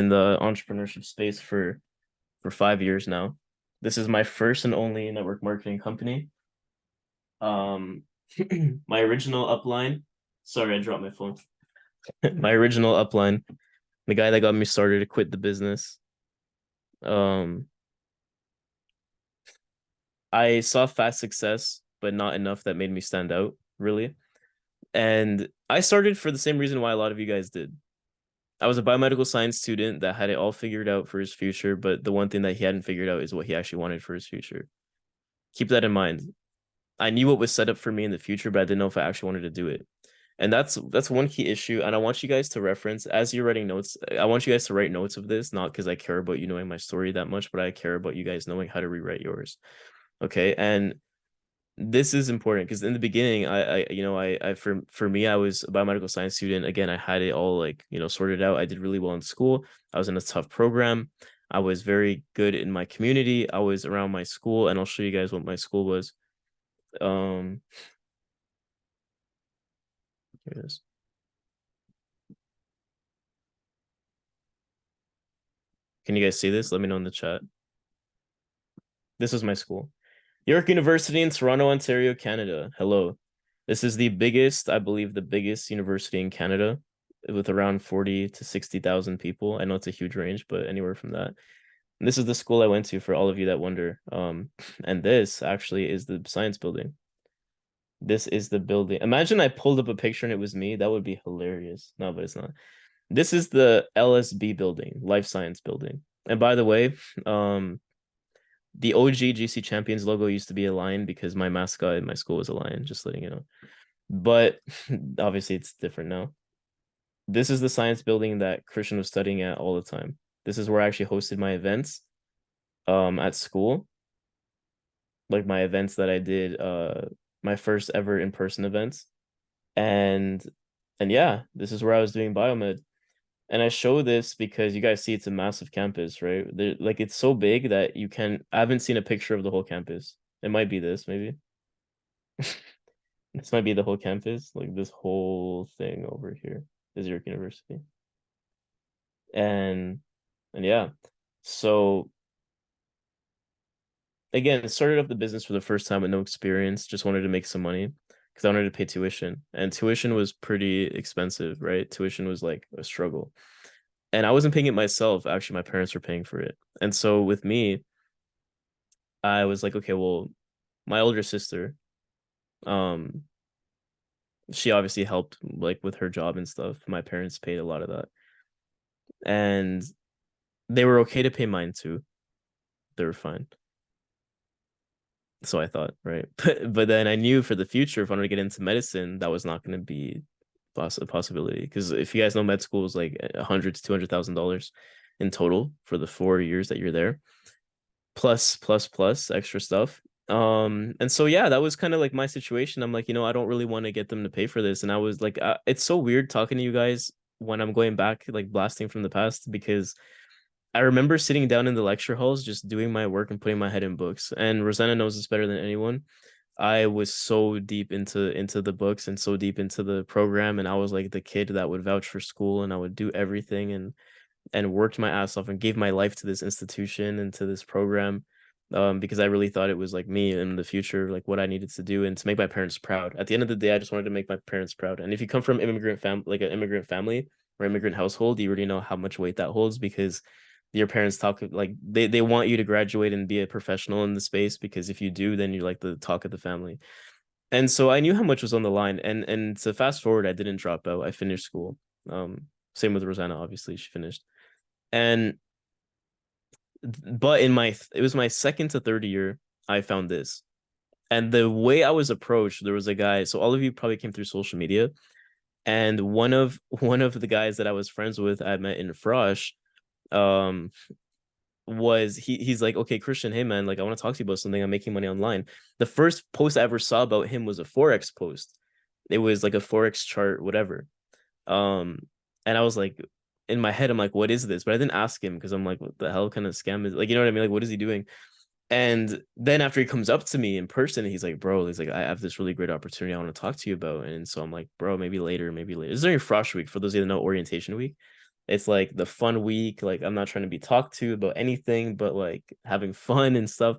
in the entrepreneurship space for 5 years now. This is my first and only network marketing company. Um, my original upline. Sorry, I dropped my phone. My original upline, the guy that got me started to quit the business. Um, I saw fast success, but not enough that made me stand out, really. And I started for the same reason why a lot of you guys did. I was a biomedical science student that had it all figured out for his future, but the one thing that he hadn't figured out is what he actually wanted for his future. Keep that in mind. I knew what was set up for me in the future, but I didn't know if I actually wanted to do it. And that's one key issue. And I want you guys to reference as you're writing notes. I want you guys to write notes of this, not because I care about you knowing my story that much, but I care about you guys knowing how to rewrite yours. Okay. And this is important because in the beginning, for me, I was a biomedical science student. Again, I had it all like, sorted out. I did really well in school. I was in a tough program. I was very good in my community. I was around my school, and I'll show you guys what my school was. Um, Here it is. Can you guys see this? Let me know in the chat. This is my school. York University in Toronto, Ontario, Canada. Hello. This is the biggest, I believe, the biggest university in Canada with around 40 to 60,000 people. I know it's a huge range, but anywhere from that. And this is the school I went to for all of you that wonder. And this actually is the science building. This is the building. Imagine I pulled up a picture and it was me. That would be hilarious. No, but it's not. This is the LSB building, life science building. And by the way, the OG GC Champions logo used to be a lion because my mascot in my school was a lion, just letting you know. But obviously it's different now. This is the science building that Christian was studying at all the time. This is where I actually hosted my events at school. Like my events that I did my first ever in-person events. And yeah, this is where I was doing biomed. And I show this because you guys see it's a massive campus, right? Like it's so big that you can. I haven't seen a picture of the whole campus. It might be this, maybe. This might be the whole campus, like this whole thing over here is York University. And yeah. So again, started up the business for the first time with no experience, just wanted to make some money because I wanted to pay tuition. And tuition was pretty expensive, right? Tuition was like a struggle. And I wasn't paying it myself. Actually, my parents were paying for it. And so with me, I was like, okay, well, my older sister, um, she obviously helped like with her job and stuff. My parents paid a lot of that. And they were okay to pay mine too. They were fine. So I thought, right? But then I knew for the future, if I wanted to get into medicine, that was not going to be a possibility. Because if you guys know, med school is like $100,000 to $200,000 in total for the 4 years that you're there, plus extra stuff. And so yeah, that was kind of like my situation. I'm like, I don't really want to get them to pay for this. And I was like, it's so weird talking to you guys when I'm going back, like blasting from the past, because I remember sitting down in the lecture halls, just doing my work and putting my head in books. And Rosanna knows this better than anyone. I was so deep into the books and so deep into the program, and I was like the kid that would vouch for school, and I would do everything and worked my ass off and gave my life to this institution and to this program, because I really thought it was like me in the future, like what I needed to do and to make my parents proud. At the end of the day, I just wanted to make my parents proud. And if you come from like an immigrant family or immigrant household, you already know how much weight that holds because your parents talk like they want you to graduate and be a professional in the space, because if you do, then you're like the talk of the family. And so I knew how much was on the line. And to fast forward, I didn't drop out. I finished school. Same with Rosanna, obviously, she finished. And but it was my second to third year, I found this. And the way I was approached, there was a guy. So all of you probably came through social media, and one of the guys that I was friends with, I met in Frosh, um, was he's like, okay, Christian, hey man, like I want to talk to you about something. I'm making money online. The first post I ever saw about him was a Forex post. It was like a Forex chart, whatever. Um, and I was like, in my head, I'm like, what is this? But I didn't ask him because I'm like, what the hell kind of scam is, like, you know what I mean? Like, what is he doing? And then after he comes up to me in person, he's like, bro, he's like, I have this really great opportunity I want to talk to you about. And so I'm like, bro, maybe later, maybe later. This is during Frosh Week, for those of you that know, orientation week. It's like the fun week. Like I'm not trying to be talked to about anything, but like having fun and stuff.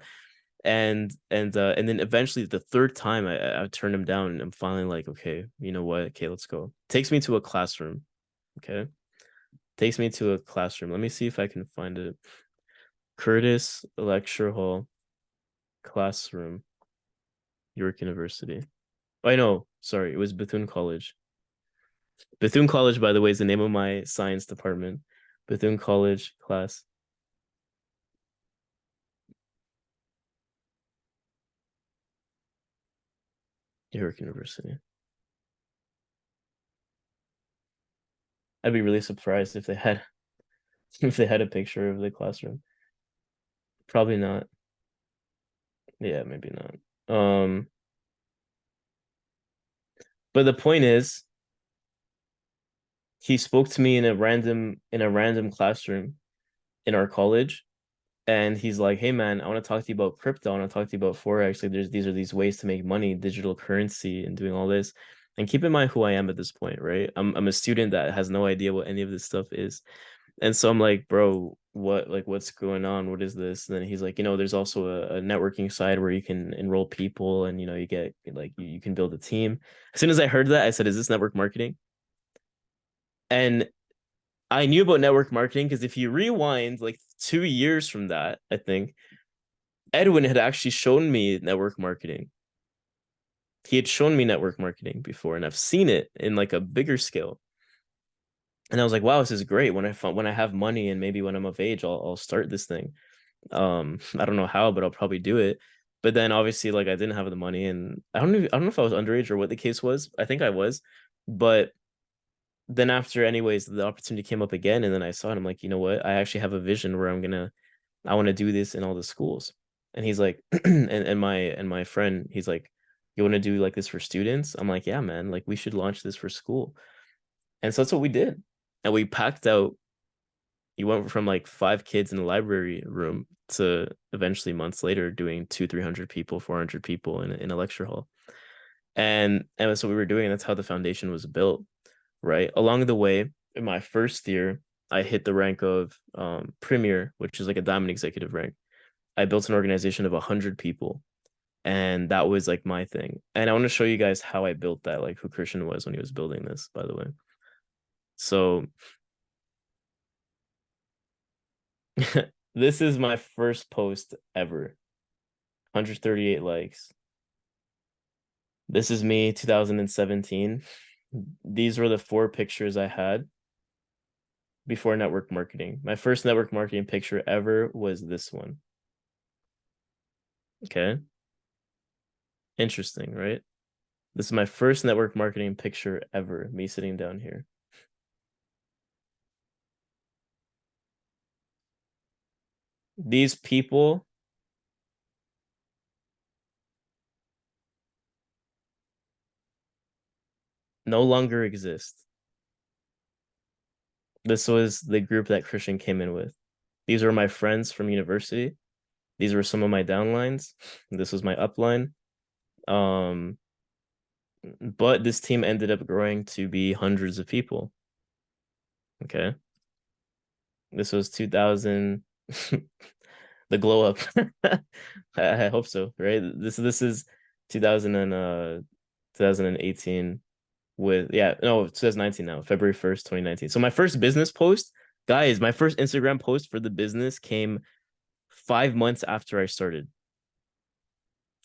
And then eventually the third time I turned him down and I'm finally like, okay, you know what? Okay, let's go. Takes me to a classroom. Okay. Takes me to a classroom. Let me see if I can find it. Curtis Lecture Hall classroom, York University. I know, sorry, it was Bethune College. Bethune College, by the way, is the name of my science department. Bethune College class, York University. I'd be really surprised if they had if they had a picture of the classroom. Probably not. Yeah, maybe not. But the point is, he spoke to me in a random classroom in our college, and he's like, "Hey man, I want to talk to you about crypto. I want to talk to you about forex. Like, these are these ways to make money, digital currency, and doing all this." And keep in mind who I am at this point, right? I'm a student that has no idea what any of this stuff is. And so I'm like, bro, what's going on? What is this? And then he's like, there's also a networking side where you can enroll people and you get like you can build a team. As soon as I heard that, I said, is this network marketing? And I knew about network marketing because if you rewind like 2 years from that, I think Edwin had actually shown me network marketing. He had shown me network marketing before, and I've seen it in like a bigger scale. And I was like, wow, this is great. When I have money and maybe when I'm of age, I'll start this thing. I don't know how, but I'll probably do it. But then obviously, like I didn't have the money, and I don't know if I was underage or what the case was. I think I was, but then after, anyways, the opportunity came up again, and then I saw it. I'm like, you know what? I actually have a vision where I want to do this in all the schools. And he's like, and my friend, he's like, you want to do like this for students? I'm like, yeah, man. Like we should launch this for school. And so that's what we did. And we packed out. You went from like 5 kids in the library room to eventually months later doing 300 people, 400 people in a lecture hall. And that's what we were doing. And that's how the foundation was built, right? Along the way, in my first year, I hit the rank of premier, which is like a diamond executive rank. I built an organization of 100 people, and that was like my thing. And I want to show you guys how I built that, like who Christian was when he was building this, by the way. So this is my first post ever. 138 likes. This is me 2017. These were the 4 pictures I had before network marketing. My first network marketing picture ever was this one. Okay. Interesting, right? This is my first network marketing picture ever, me sitting down here. These people no longer exist. This was the group that Christian came in with. These were my friends from university. These were some of my downlines. This was my upline. Um, but this team ended up growing to be hundreds of people. Okay. This was 2000, the glow up. I hope so, right? This is 2000 and 2018 with yeah, no, 2019 now, February 1st, 2019. So my first business post, guys, my first Instagram post for the business came 5 months after I started.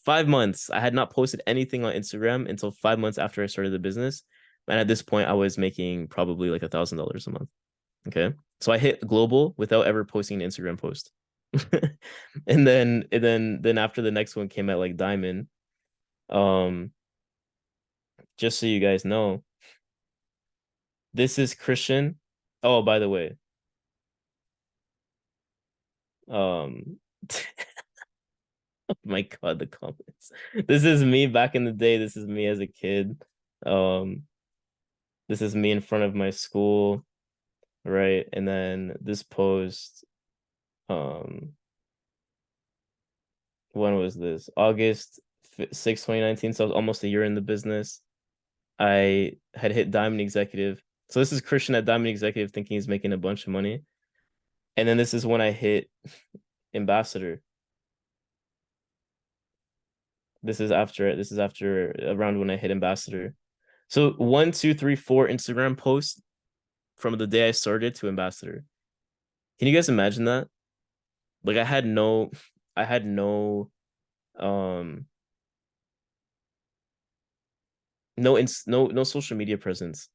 5 months. I had not posted anything on Instagram until 5 months after I started the business. And at this point, I was making probably like $1,000 a month. Okay. So I hit global without ever posting an Instagram post. And then after the next one came at like diamond. Um, just so you guys know, this is Christian. Oh, by the way, um, my God, the comments. This is me back in the day. This is me as a kid. Um, this is me in front of my school, right? And then this post, um, when was this? August 6th, 2019. So I was almost a year in the business. I had hit Diamond Executive. So this is Christian at Diamond Executive thinking he's making a bunch of money. And then this is when I hit ambassador. This is after around when I hit ambassador. So 1, 2, 3, 4 Instagram posts from the day I started to ambassador. Can you guys imagine that? Like I had no um no social media presence.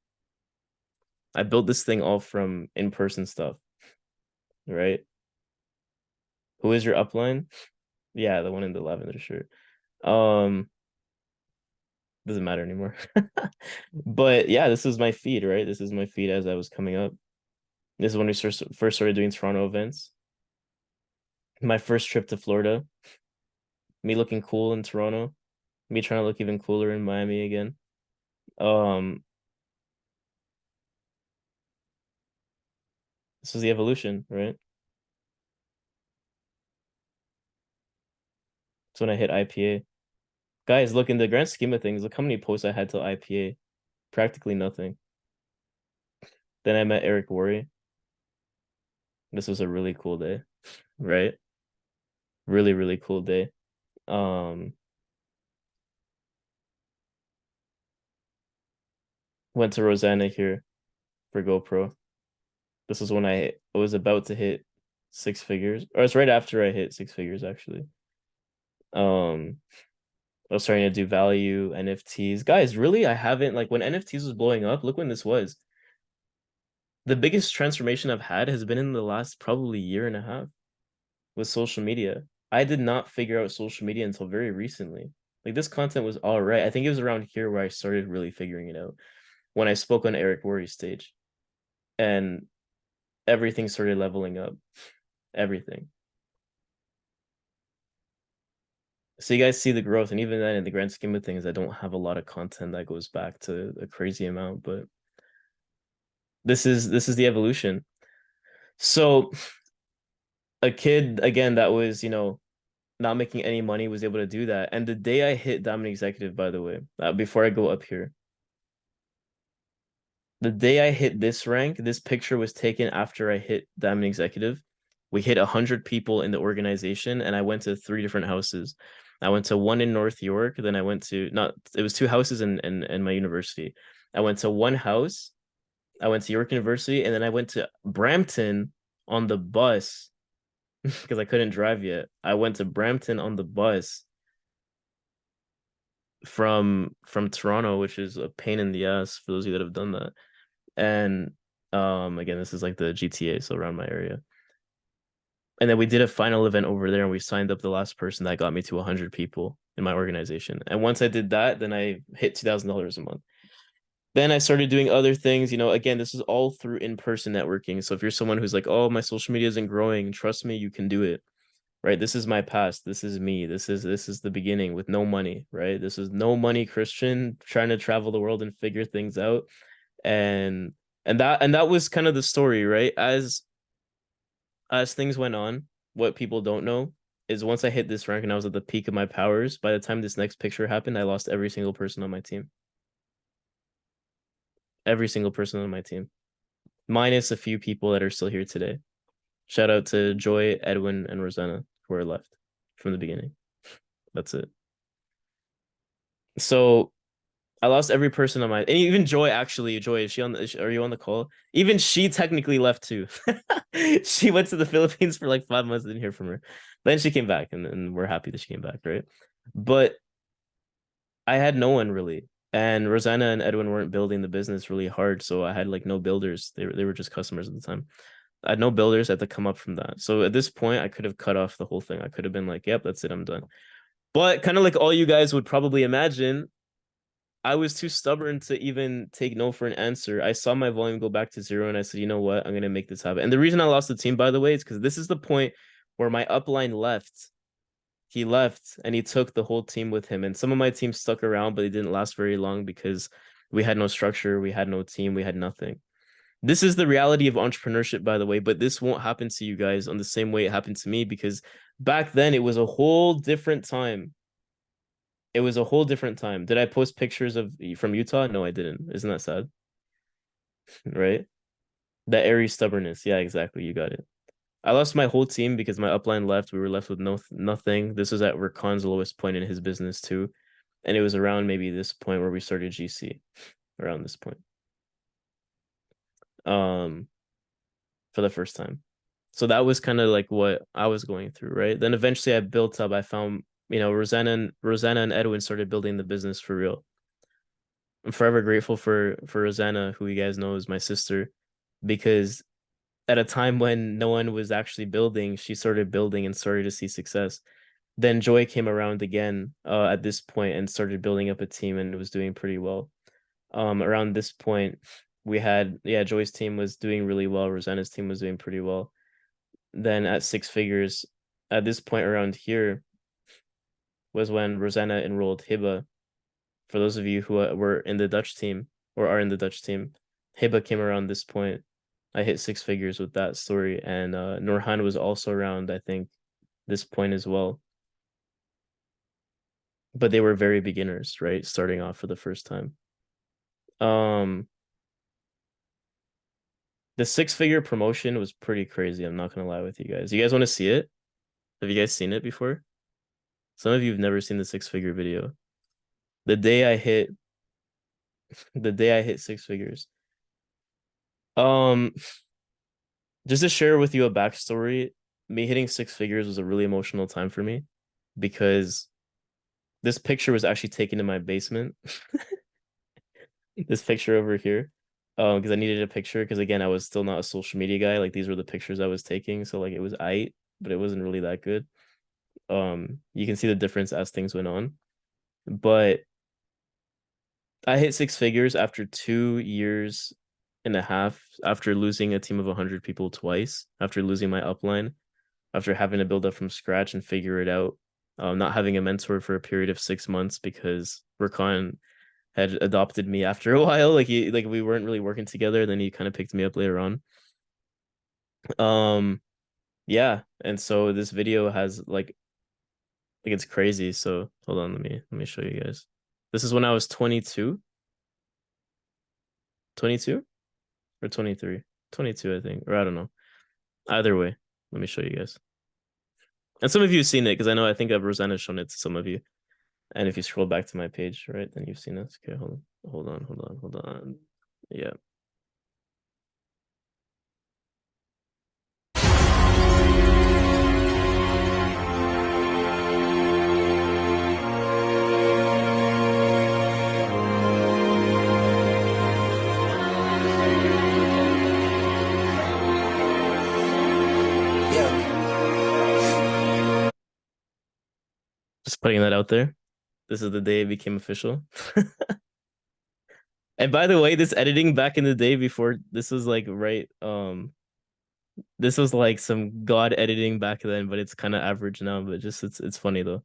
I built this thing all from in-person stuff, right? Who is your upline? Yeah, the one in the lavender shirt. Um, doesn't matter anymore. But yeah, this is my feed, right? This is my feed as I was coming up. This is when we first started doing Toronto events. My first trip to Florida, me looking cool in Toronto, me trying to look even cooler in Miami again. Um, this is the evolution, right? It's when I hit IPA. Guys, look in the grand scheme of things, look how many posts I had till IPA. Practically nothing. Then I met Eric Worre. This was a really cool day, right? Really, really cool day. Um, went to Rosanna here for GoPro. This was when I was about to hit six figures, or it's right after I hit six figures actually. Um, I was starting to do value NFTs. Guys, really, I haven't like when NFTs was blowing up, look when this was. The biggest transformation I've had has been in the last probably year and a half with social media. I did not figure out social media until very recently. Like this content was all right. I think it was around here where I started really figuring it out when I spoke on Eric Worre's stage and everything started leveling up. Everything. So you guys see the growth, and even then, in the grand scheme of things, I don't have a lot of content that goes back to a crazy amount, but this is the evolution. So a kid again that was, not making any money was able to do that. And the day I hit Diamond Executive, by the way, before I go up here, the day I hit this rank, this picture was taken after I hit Diamond Executive. We hit 100 people in the organization, and I went to three different houses. I went to one in North York, then I went to not it was two houses in my university. I went to one house, I went to York University, and then I went to Brampton on the bus because I couldn't drive yet. I went to Brampton on the bus from Toronto, which is a pain in the ass for those of you that have done that. And again, this is like the GTA, so around my area. And then we did a final event over there and we signed up the last person that got me to 100 people in my organization. And once I did that, then I hit $2,000 a month. Then I started doing other things. Again, this is all through in-person networking. So if you're someone who's like, oh, my social media isn't growing, trust me, you can do it. Right. This is my past. This is me. This is the beginning with no money, right? This is no money Christian trying to travel the world and figure things out. And and that was kind of the story, right? As things went on, what people don't know is once I hit this rank and I was at the peak of my powers, by the time this next picture happened, I lost every single person on my team. Every single person on my team, minus a few people that are still here today. Shout out to Joy, Edwin, and Rosanna who are left from the beginning. That's it. So I lost every person on my, and even Joy. Actually, Joy, is she on? Are you on the call? Even she technically left too. She went to the Philippines for like 5 months. Didn't hear from her. Then she came back, and we're happy that she came back, right? But I had no one really, and Rosanna and Edwin weren't building the business really hard, so I had like no builders. They were just customers at the time. I had no builders. I had to come up from that. So at this point, I could have cut off the whole thing. I could have been like, "Yep, that's it. I'm done." But kind of like all you guys would probably imagine, I was too stubborn to even take no for an answer. I saw my volume go back to zero and I said, you know what? I'm going to make this happen. And the reason I lost the team, by the way, is because this is the point where my upline left. He left and he took the whole team with him. And some of my team stuck around, but it didn't last very long because we had no structure, we had no team, we had nothing. This is the reality of entrepreneurship, by the way, but this won't happen to you guys on the same way it happened to me because back then it was a whole different time. It was a whole different time. Did I post pictures of from Utah? No, I didn't. Isn't that sad? right? That airy stubbornness. Yeah, exactly. You got it. I lost my whole team because my upline left. We were left with nothing. This was at Rakan's lowest point in his business too. And it was around maybe this point where we started GC, around this point. Um, for the first time. So that was kind of like what I was going through, right? Then eventually I built up. I found, Rosanna and Edwin started building the business for real. I'm forever grateful for Rosanna, who you guys know is my sister, because at a time when no one was actually building, she started building and started to see success. Then Joy came around again at this point and started building up a team and was doing pretty well. Around this point, we had, yeah, Joy's team was doing really well. Rosanna's team was doing pretty well. Then at six figures, at this point around here was when Rosanna enrolled Hiba. For those of you who were in the Dutch team or are in the Dutch team, Hiba came around this point. I hit six figures with that story, and Nurhan was also around, I think, this point as well. But they were very beginners, right? Starting off for the first time. Um, the six-figure promotion was pretty crazy. I'm not gonna lie with you guys. You guys want to see it? Have you guys seen it before? Some of you have never seen the six-figure video. The day I hit, the day I hit six figures. Um, just to share with you a backstory, me hitting six figures was a really emotional time for me because this picture was actually taken in my basement. This picture over here. Because I needed a picture because again, I was still not a social media guy. Like these were the pictures I was taking. So like it was but it wasn't really that good. You can see the difference as things went on. But I hit six figures after 2 years and a half after losing a team of 100 people twice, after losing my upline, after having to build up from scratch and figure it out, not having a mentor for a period of 6 months because Rakan had adopted me after a while. Like we weren't really working together. Then he kind of picked me up later on. Um, yeah, and so this video has like it's crazy. So hold on, let me show you guys. This is when I was 22, 22 or 23, 22, I think, or I don't know. Either way, let me show you guys. And some of you have seen it because I think I've Rosanna's shown it to some of you. And if you scroll back to my page, right, then you've seen this. Okay, hold on. Yeah. Just putting that out there. This is the day it became official. And by the way, this editing back in the day before this was like this was like some god editing back then, but it's kind of average now, but just it's funny though.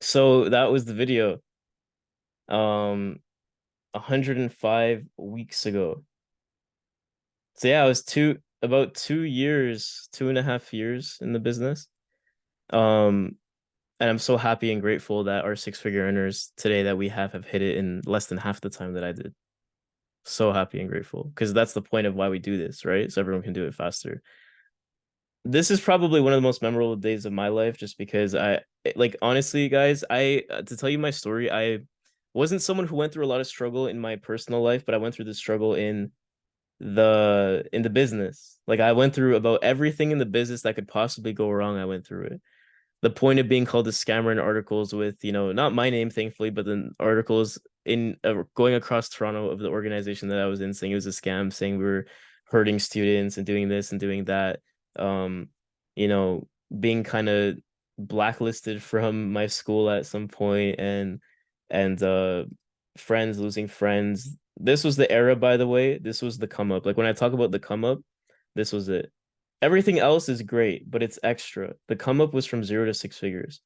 So that was the video. 105 weeks ago. So yeah, I was about 2 years, 2.5 years in the business. Um, and I'm so happy and grateful that our six-figure earners today that we have hit it in less than half the time that I did. So happy and grateful because that's the point of why we do this, right? So everyone can do it faster. This is probably one of the most memorable days of my life just because like honestly guys, I to tell you my story, I wasn't someone who went through a lot of struggle in my personal life, but I went through the struggle in the business. Like I went through about everything in the business that could possibly go wrong. I went through it. The point of being called a scammer in articles with, not my name, thankfully, but then articles in going across Toronto of the organization that I was in saying it was a scam, saying we were hurting students and doing this and doing that. Um, you know, being kind of blacklisted from my school at some point and friends losing friends. This was the era, by the way. This was the come up. Like when I talk about the come up, this was it. Everything else is great, but it's extra. The come up was from 0 to 6 figures.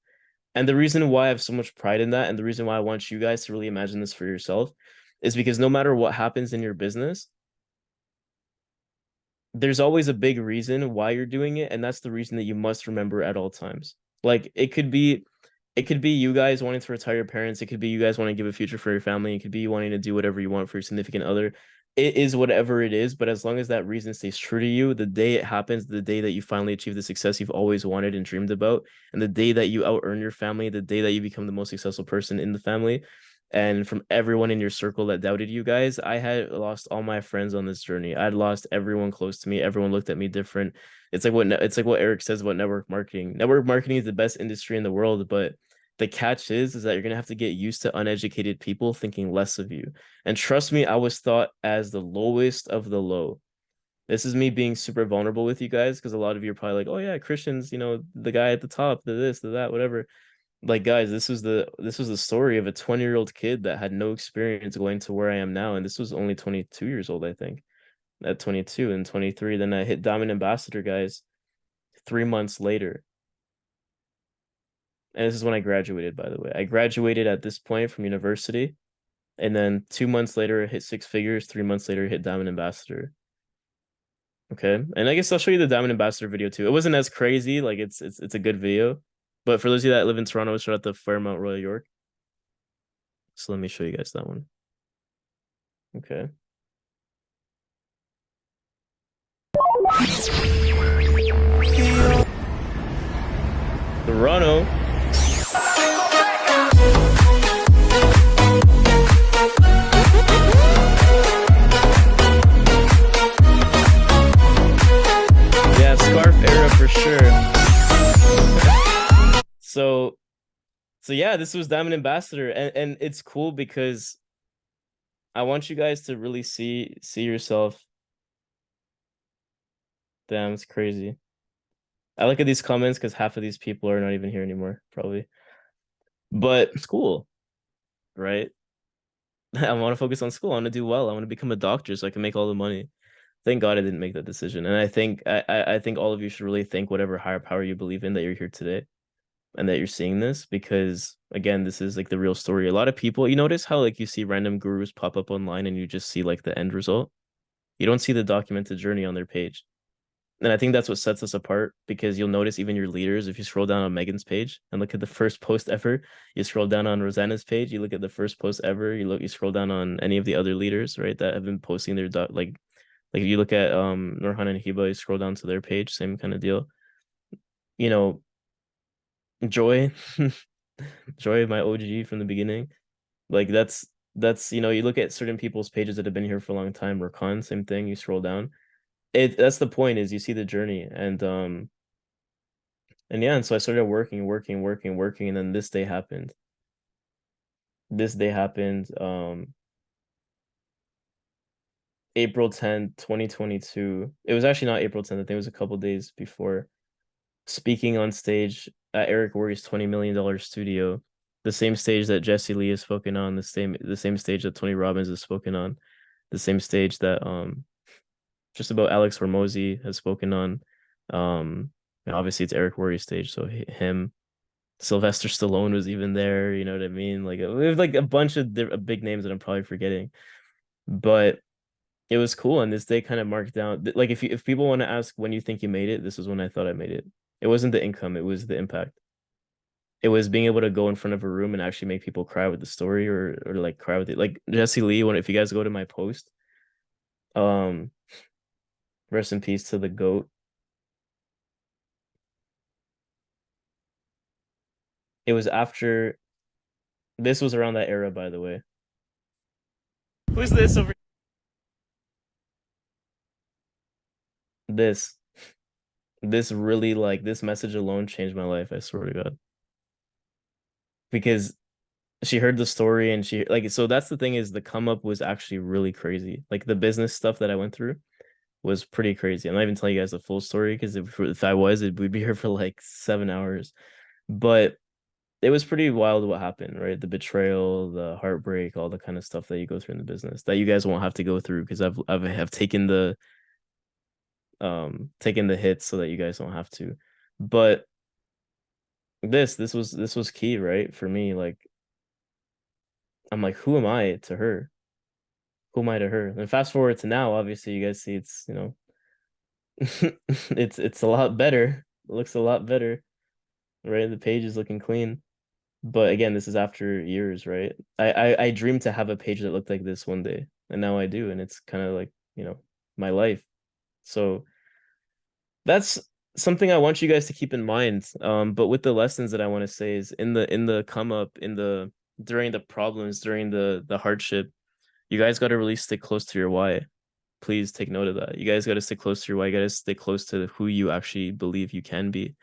And the reason why I have so much pride in that, and the reason why I want you guys to really imagine this for yourself, is because no matter what happens in your business, there's always a big reason why you're doing it, and that's the reason that you must remember at all times. Like it could be you guys wanting to retire your parents, it could be you guys wanting to give a future for your family, it could be you wanting to do whatever you want for your significant other. It is whatever it is, but as long as that reason stays true to you, the day it happens, the day that you finally achieve the success you've always wanted and dreamed about, and the day that you out earn your family, the day that you become the most successful person in the family, and from everyone in your circle that doubted you guys, I had lost all my friends on this journey. I'd lost everyone close to me. Everyone looked at me different. It's like what Eric says about network marketing. Network marketing is the best industry in the world, but the catch is that you're gonna have to get used to uneducated people thinking less of you. And trust me, I was thought as the lowest of the low. This is me being super vulnerable with you guys because a lot of you are probably like, oh yeah, Christian's, the guy at the top, the this, the that, whatever. Like guys, this was the story of a 20-year-old kid that had no experience going to where I am now, and this was only 22 years old, I think. At 22 and 23, then I hit Diamond Ambassador, guys, 3 months later. And this is when I graduated, by the way. I graduated at this point from university, and then 2 months later, I hit six figures. 3 months later, I hit Diamond Ambassador. Okay, and I guess I'll show you the Diamond Ambassador video too. It wasn't as crazy, like it's a good video, but for those of you that live in Toronto, shout out to Fairmount Royal York. So let me show you guys that one. Okay. Toronto. Yeah, scarf era for sure. So so yeah, this was Diamond Ambassador, and it's cool because I want you guys to really see yourself. Damn, it's crazy. I look at these comments because half of these people are not even here anymore, probably. But school, right? I want to focus on school. I want to do well. I want to become a doctor so I can make all the money. Thank God I didn't make that decision. And I think all of you should really thank whatever higher power you believe in that you're here today and that you're seeing this, because again, this is like the real story. A lot of people, you notice how like you see random gurus pop up online and you just see like the end result. You don't see the documented journey on their page. And I think that's what sets us apart, because you'll notice even your leaders, if you scroll down on Megan's page and look at the first post ever, you scroll down on Rosanna's page, you look at the first post ever, you scroll down on any of the other leaders, right, that have been posting their like if you look at Nurhan and Hiba, you scroll down to their page, same kind of deal. You know, Joy, Joy, my OG from the beginning. Like that's you look at certain people's pages that have been here for a long time. Rakan, same thing. You scroll down. That's the point, is you see the journey, and yeah, and so I started working, working, working, working, and then this day happened. This day happened. April 10th, 2022. It was actually not April 10th. I think it was a couple days before. Speaking on stage at Eric Worre's $20 million studio, the same stage that Jesse Lee has spoken on, the same stage that Tony Robbins has spoken on, the same stage that just about Alex Hormozy has spoken on. And obviously it's Eric Worre's stage, so him, Sylvester Stallone was even there. You know what I mean? Like we have like a bunch of big names that I'm probably forgetting, but it was cool. And this day kind of marked down. Like if people want to ask when you think you made it, this is when I thought I made it. It wasn't the income; it was the impact. It was being able to go in front of a room and actually make people cry with the story, or like cry with it. Like Jesse Lee, when if you guys go to my post, um, rest in peace to the goat. It was after this was around that era, by the way. Who's this over? This this really, like, this message alone changed my life, I swear to God. Because she heard the story and she like, so that's the thing, is the come up was actually really crazy. Like the business stuff that I went through was pretty crazy. I'm not even telling you guys the full story because if I was, we'd be here for like 7 hours. But it was pretty wild what happened, right? The betrayal, the heartbreak, all the kind of stuff that you go through in the business that you guys won't have to go through, because I've taken the hits so that you guys don't have to. But this was key, right? For me, like I'm like, who am I to her? Who am I to her? And fast forward to now, obviously you guys see it's It's a lot better. It looks a lot better, right? The page is looking clean. But again, this is after years, right? I dreamed to have a page that looked like this one day, and now I do, and it's kind of like, my life. So that's something I want you guys to keep in mind. But with the lessons that I want to say is in the come up, in the during the problems, during the hardship, you guys got to really stick close to your why. Please take note of that. You guys got to stick close to your why. You got to stay close to who you actually believe you can be.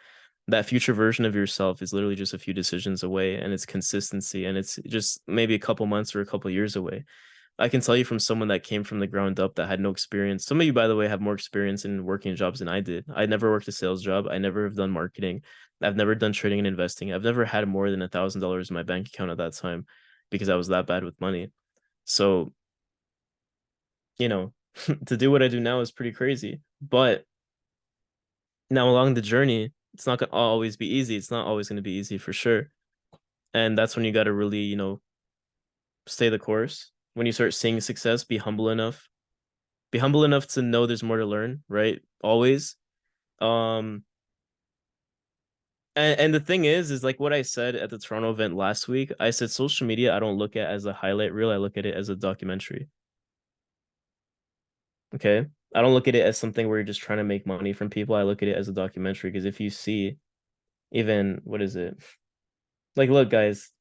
That future version of yourself is literally just a few decisions away, and it's consistency, and it's just maybe a couple months or a couple years away. I can tell you from someone that came from the ground up that had no experience. Some of you, by the way, have more experience in working jobs than I did. I never worked a sales job. I never have done marketing. I've never done trading and investing. I've never had more than $1,000 in my bank account at that time because I was that bad with money. So, you know, to do what I do now is pretty crazy. But now along the journey, it's not gonna always be easy. It's not always gonna be easy for sure. And that's when you gotta really, stay the course. When you start seeing success, be humble enough. Be humble enough to know there's more to learn, right? Always. Um, and the thing is like what I said at the Toronto event last week. I said social media I don't look at as a highlight reel. I look at it as a documentary. Okay. I don't look at it as something where you're just trying to make money from people. I look at it as a documentary because if you see even what is it? Like, look, guys.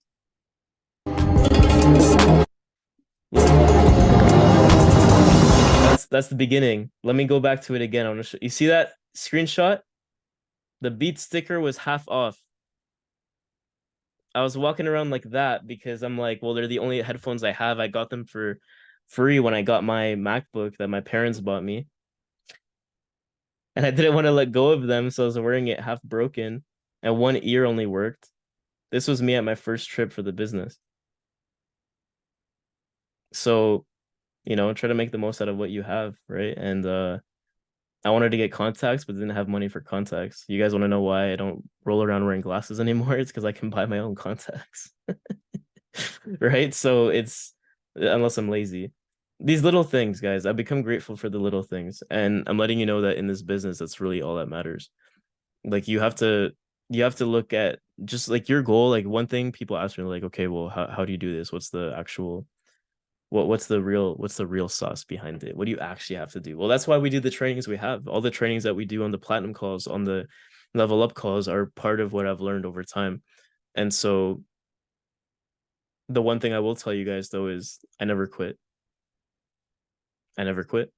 That's the beginning. Let me go back to it again. I want to show you see that screenshot? The beat sticker was half off. I was walking around like that because I'm like, well, they're the only headphones I have. I got them for free when I got my MacBook that my parents bought me. And I didn't want to let go of them, so I was wearing it half broken, and one ear only worked. This was me at my first trip for the business. So, try to make the most out of what you have, right? And I wanted to get contacts, but didn't have money for contacts. You guys want to know why I don't roll around wearing glasses anymore? It's because I can buy my own contacts. Right? So it's unless I'm lazy. These little things, guys, I've become grateful for the little things. And I'm letting you know that in this business, that's really all that matters. Like you have to look at just like your goal. Like one thing people ask me, like, okay, well, how do you do this? What's the actual what's the real sauce behind it? What do you actually have to do? Well, that's why we do the trainings we have. All the trainings that we do on the platinum calls, on the level up calls are part of what I've learned over time. And so the one thing I will tell you guys though is I never quit. I never quit.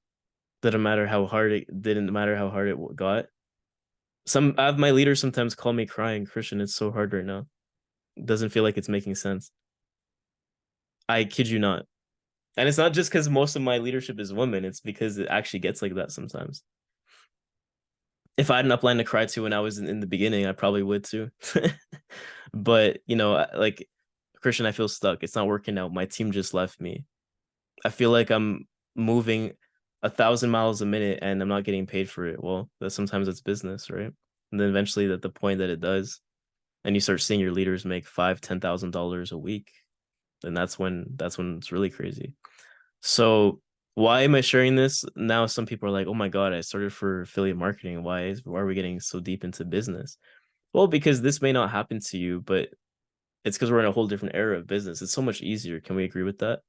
Didn't matter how hard it got. Some I have my leaders sometimes call me crying, Christian, it's so hard right now. It doesn't feel like it's making sense. I kid you not. And it's not just because most of my leadership is women, it's because it actually gets like that sometimes. If I had an upline to cry to when I was in the beginning, I probably would too. But like Christian, I feel stuck. It's not working out. My team just left me. I feel like I'm moving 1,000 miles a minute and I'm not getting paid for it. Well, that sometimes it's business, right? And then eventually at the point that it does, and you start seeing your leaders make $5,000-$10,000 a week, then that's when it's really crazy. So why am I sharing this? Now some people are like, oh my God, I started for affiliate marketing. Why are we getting so deep into business? Well, because this may not happen to you, but it's because we're in a whole different era of business. It's so much easier. Can we agree with that?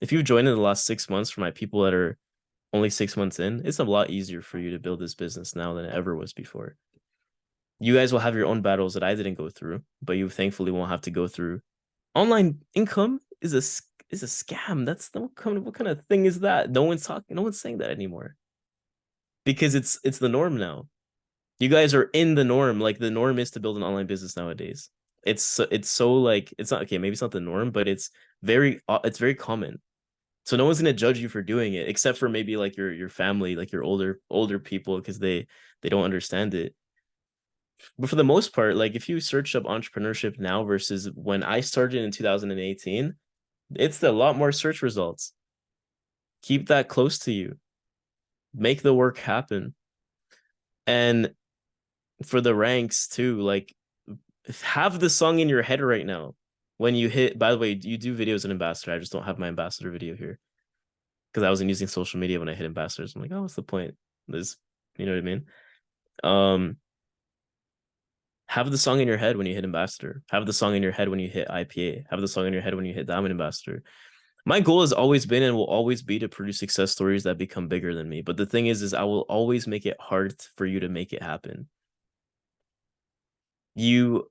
If you've joined in the last 6 months for my people that are only 6 months in, it's a lot easier for you to build this business now than it ever was before. You guys will have your own battles that I didn't go through, but you thankfully won't have to go through. Online income is a scam. That's what kind of thing is that? No one's talking. No one's saying that anymore because it's the norm now. You guys are in the norm. Like the norm is to build an online business nowadays. It's so like it's not okay. Maybe it's not the norm, but it's very common. So no one's gonna judge you for doing it, except for maybe like your family, like your older people, because they don't understand it. But for the most part, like if you search up entrepreneurship now versus when I started in 2018, it's a lot more search results. Keep that close to you. Make the work happen. And for the ranks too, like have the song in your head right now. When you hit, by the way, you do videos in Ambassador. I just don't have my Ambassador video here because I wasn't using social media when I hit Ambassadors. I'm like, oh, what's the point? There's You know what I mean? Um, have the song in your head when you hit ambassador. Have the song in your head when you hit IPA. Have the song in your head when you hit diamond ambassador. My goal has always been and will always be to produce success stories that become bigger than me. But the thing is I will always make it hard for you to make it happen. You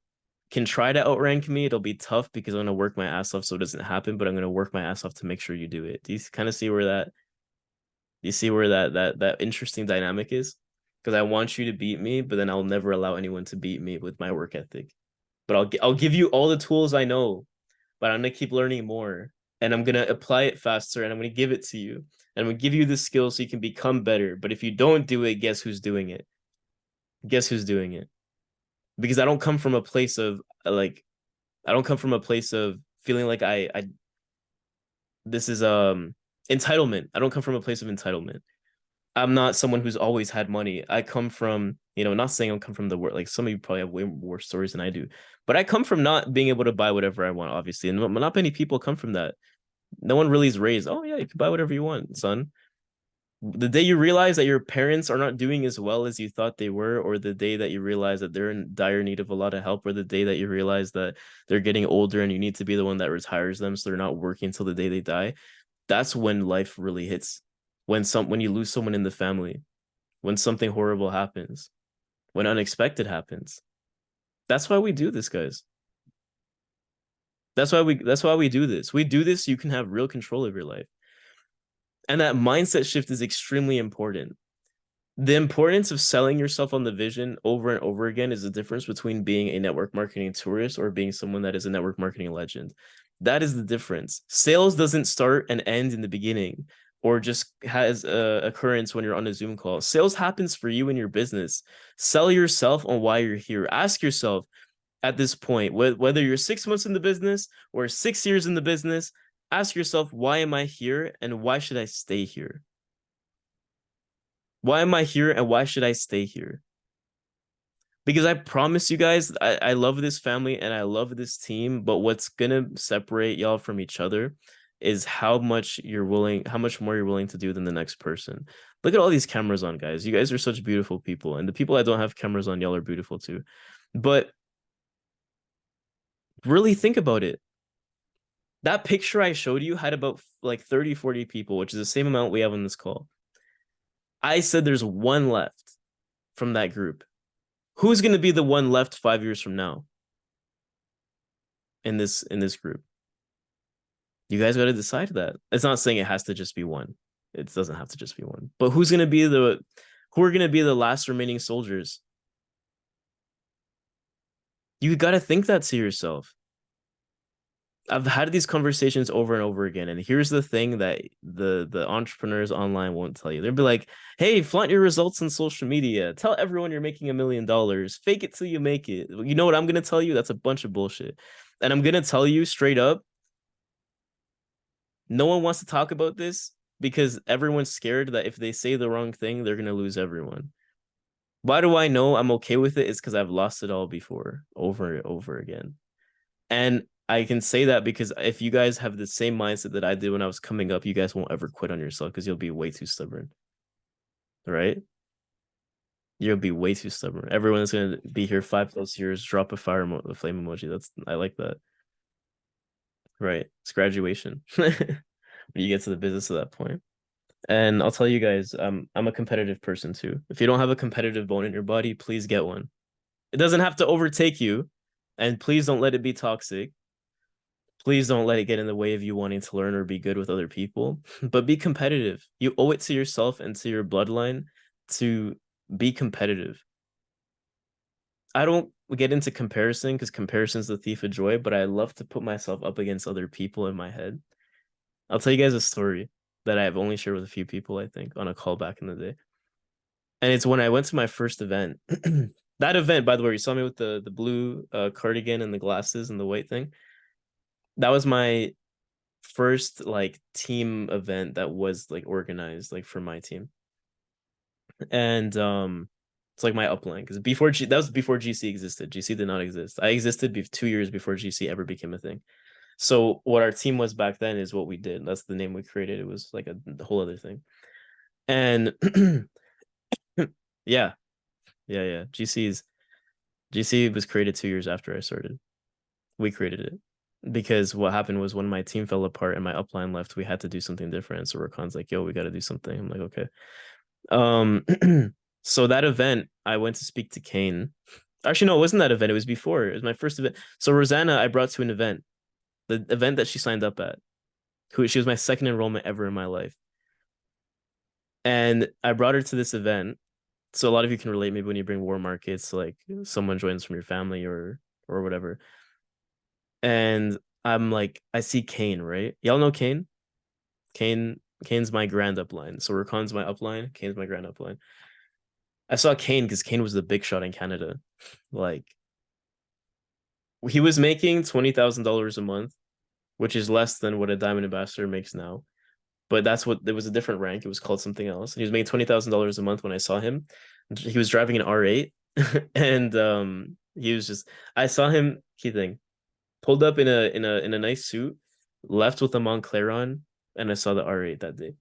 can try to outrank me. It'll be tough because I'm gonna work my ass off so it doesn't happen, but I'm gonna work my ass off to make sure you do it. Do you kind of see where that you see where that interesting dynamic is? Because I want you to beat me, but then I'll never allow anyone to beat me with my work ethic. But I'll give you all the tools I know, but I'm gonna keep learning more, and I'm gonna apply it faster, and I'm gonna give it to you, and I'm gonna give you the skills so you can become better. But if you don't do it, guess who's doing it? Guess who's doing it? Because I don't come from a place of like I don't come from a place of feeling like I this is entitlement. I don't come from a place of entitlement. I'm not someone who's always had money. I come from, not saying I come from the world. Like some of you probably have way more stories than I do, but I come from not being able to buy whatever I want, obviously. And not many people come from that. No one really is raised, oh yeah, you can buy whatever you want, son. The day you realize that your parents are not doing as well as you thought they were, or the day that you realize that they're in dire need of a lot of help, or the day that you realize that they're getting older and you need to be the one that retires them so they're not working until the day they die, that's when life really hits. When you lose someone in the family, when something horrible happens, when unexpected happens. That's why we do this, guys. That's why we do this. We do this so you can have real control of your life. And that mindset shift is extremely important. The importance of selling yourself on the vision over and over again is the difference between being a network marketing tourist or being someone that is a network marketing legend. That is the difference. Sales doesn't start and end in the beginning or just has a occurrence when you're on a Zoom call. Sales happens for you and your business. Sell yourself on why you're here. Ask yourself at this point, whether you're 6 months in the business or 6 years in the business, ask yourself, why am I here and why should I stay here? Why am I here and why should I stay here? Because I promise you guys, I love this family and I love this team, but what's gonna separate y'all from each other is how much more you're willing to do than the next person. Look at all these cameras on, guys. You guys are such beautiful people, and the people that don't have cameras on, y'all are beautiful too. But really think about it. That picture I showed you had about like 30, 40 people, which is the same amount we have on this call. I said there's one left from that group. Who's going to be the one left 5 years from now in this group? You guys got to decide that. It's not saying it has to just be one. It doesn't have to just be one. But who are going to be the last remaining soldiers? You got to think that to yourself. I've had these conversations over and over again, and here's the thing that the entrepreneurs online won't tell you. They'll be like, "Hey, flaunt your results on social media. Tell everyone you're making $1 million. Fake it till you make it." You know what I'm gonna tell you? That's a bunch of bullshit. And I'm gonna tell you straight up, no one wants to talk about this because everyone's scared that if they say the wrong thing, they're gonna lose everyone. Why do I know I'm okay with it? It's because I've lost it all before, over and over again. And I can say that because if you guys have the same mindset that I did when I was coming up, you guys won't ever quit on yourself because you'll be way too stubborn. Right? You'll be way too stubborn. Everyone is gonna be here 5+ years. Drop a flame emoji. I like that. Right? It's graduation when you get to the business at that point. And I'll tell you guys, I'm a competitive person too. If you don't have a competitive bone in your body, please get one. It doesn't have to overtake you, and please don't let it be toxic. Please don't let it get in the way of you wanting to learn or be good with other people, but be competitive. You owe it to yourself and to your bloodline to be competitive. I don't get into comparison because comparison is the thief of joy, but I love to put myself up against other people in my head. I'll tell you guys a story that I've only shared with a few people, I think, on a call back in the day. And it's when I went to my first event. That event, by the way, you saw me with the blue cardigan and the glasses and the white thing. That was my first like team event that was like organized like for my team. And it's like my upline because that was before GC existed. GC did not exist. I existed 2 years before GC ever became a thing. So what our team was back then is what we did. That's the name we created. It was like a whole other thing. And Yeah, yeah. GC was created 2 years after I started. We created it because what happened was when my team fell apart and my upline left, we had to do something different. So Rakan's like, "Yo, we got to do something." I'm like, "Okay." Um, so that event, I went to speak to Kane. Actually, no, it wasn't that event. It was before. It was my first event. So Rosanna, I brought to an event, the event that she signed up at. Who she was my second enrollment ever in my life, and I brought her to this event. So a lot of you can relate maybe when you bring war markets, like someone joins from your family or whatever. And I'm like, I see Kane, right? Y'all know Kane? Kane's my grand upline. So Rakan's my upline. Kane's my grand upline. I saw Kane because Kane was the big shot in Canada. Like he was making $20,000 a month, which is less than what a diamond ambassador makes now. But that's what there was a different rank. It was called something else. And he was making $20,000 a month when I saw him. He was driving an R8, and he was just. I saw him. Key thing pulled up in a nice suit, left with a Montclair on, and I saw the R8 that day.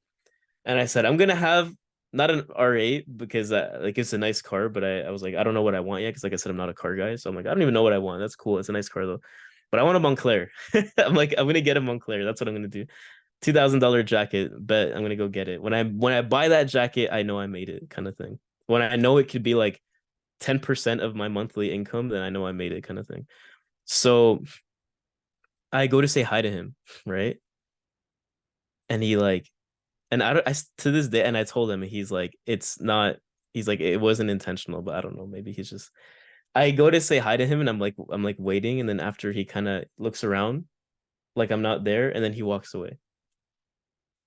And I said, I'm gonna have not an R8 because like it's a nice car, but I was like, I don't know what I want yet because like I said, I'm not a car guy, so I'm like, I don't even know what I want. That's cool. It's a nice car though, but I want a Montclair. I'm like, I'm gonna get a Montclair. That's what I'm gonna do. $2,000 jacket, bet I'm gonna go get it. When I buy that jacket, I know I made it, kind of thing. When I know it could be like 10% of my monthly income, then I know I made it, kind of thing. So I go to say hi to him, right? And he like, and I don't, I to this day, and I told him, he's like, it's not. He's like, it wasn't intentional, but I don't know. Maybe he's just. I go to say hi to him, and I'm like waiting, and then after he kind of looks around, like I'm not there, and then he walks away,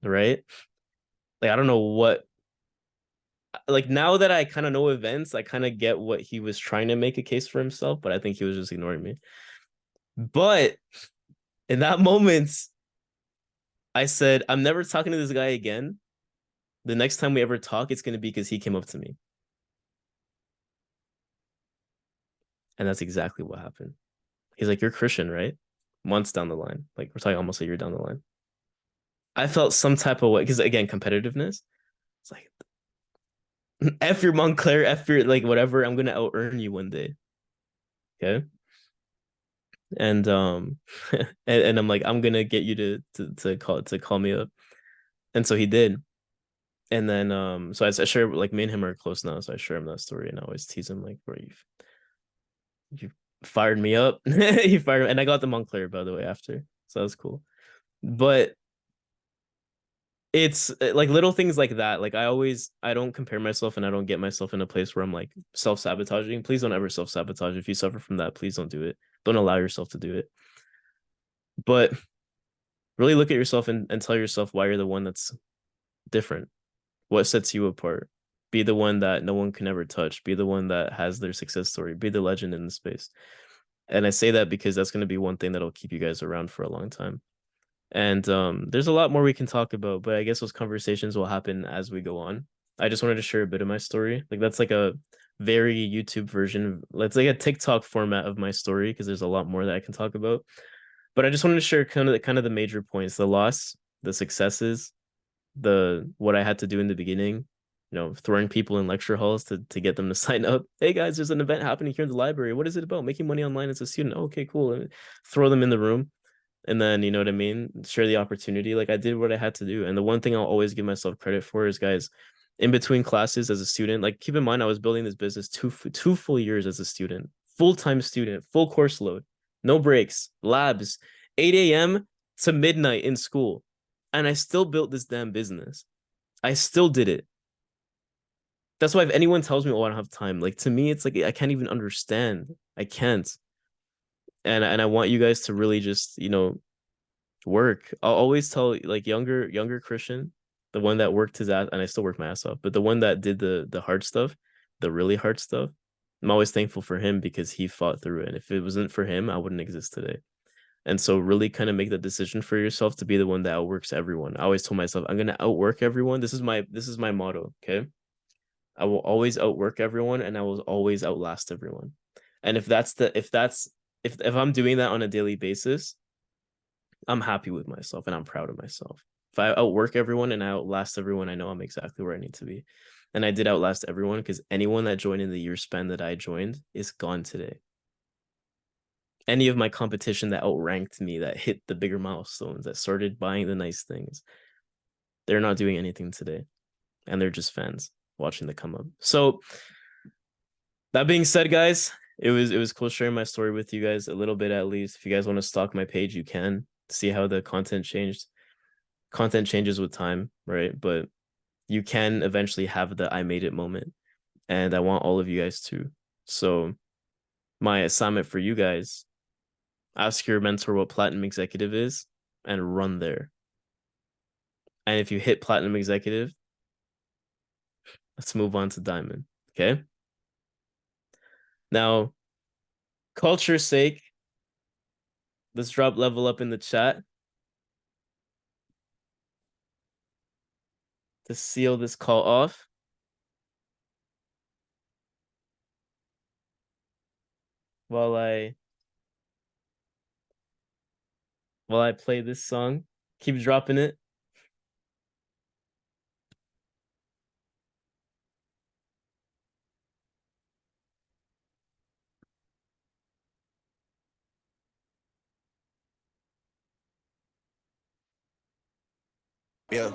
right? Like I don't know what. Like now that I kind of know events, I kind of get what he was trying to make a case for himself, but I think he was just ignoring me. But in that moment, I said, I'm never talking to this guy again. The next time we ever talk, it's going to be because he came up to me. And that's exactly what happened. He's like, "You're Christian, right?" Months down the line. Like, we're talking almost a year down the line. I felt some type of way because, again, competitiveness. It's like, F your Montclair, F your, like, whatever. I'm going to out earn you one day. Okay. And, and I'm like, I'm going to get you to call me up. And so he did. And then, so I share, like, me and him are close now. So I share him that story and I always tease him, like, bro, you fired me up. You fired me. And I got the Montclair, by the way, after. So that was cool. But it's like little things like that. Like I don't compare myself and I don't get myself in a place where I'm like self-sabotaging. Please don't ever self-sabotage. If you suffer from that, please don't do it. Don't allow yourself to do it. But really look at yourself and tell yourself why you're the one that's different. What sets you apart? Be the one that no one can ever touch. Be the one that has their success story. Be the legend in the space. And I say that because that's going to be one thing that'll keep you guys around for a long time. And there's a lot more we can talk about, but I guess those conversations will happen as we go on. I just wanted to share a bit of my story. Like that's like a very YouTube version. Let's like a TikTok format of my story because there's a lot more that I can talk about. But I just wanted to share kind of the major points, the loss, the successes, the what I had to do in the beginning, throwing people in lecture halls to get them to sign up. Hey guys, there's an event happening here in the library. What is it about? Making money online as a student. Oh, okay, cool. And throw them in the room and then you know what I mean, share the opportunity. Like I did what I had to do. And the one thing I'll always give myself credit for is, guys, in between classes as a student, like keep in mind I was building this business two full years as a student, full-time student, full course load, no breaks, labs, 8 a.m. to midnight in school. And I still built this damn business. I still did it. That's why if anyone tells me, oh, I don't have time, like to me, it's like I can't even understand. I can't. And I want you guys to really just, work. I'll always tell like younger Christian, the one that worked his ass, and I still work my ass off, but the one that did the hard stuff, the really hard stuff, I'm always thankful for him because he fought through it. And if it wasn't for him, I wouldn't exist today. And so really kind of make the decision for yourself to be the one that outworks everyone. I always told myself, I'm gonna outwork everyone. This is my motto. Okay. I will always outwork everyone and I will always outlast everyone. And if I'm doing that on a daily basis, I'm happy with myself and I'm proud of myself. If I outwork everyone and I outlast everyone, I know I'm exactly where I need to be. and I did outlast everyone because anyone that joined in the year span that I joined is gone today. Any of my competition that outranked me, that hit the bigger milestones, that started buying the nice things, they're not doing anything today, and they're just fans watching the come up. So that being said, guys, it was cool sharing my story with you guys a little bit at least. If you guys want to stalk my page, you can see how the content changed. Content changes with time, right? But you can eventually have the I made it moment. And I want all of you guys to. So my assignment for you guys, ask your mentor what platinum executive is and run there. And if you hit platinum executive, let's move on to diamond. Okay. Now, culture's sake, let's drop level up in the chat to seal this call off. While I play this song. Keep dropping it. Yeah.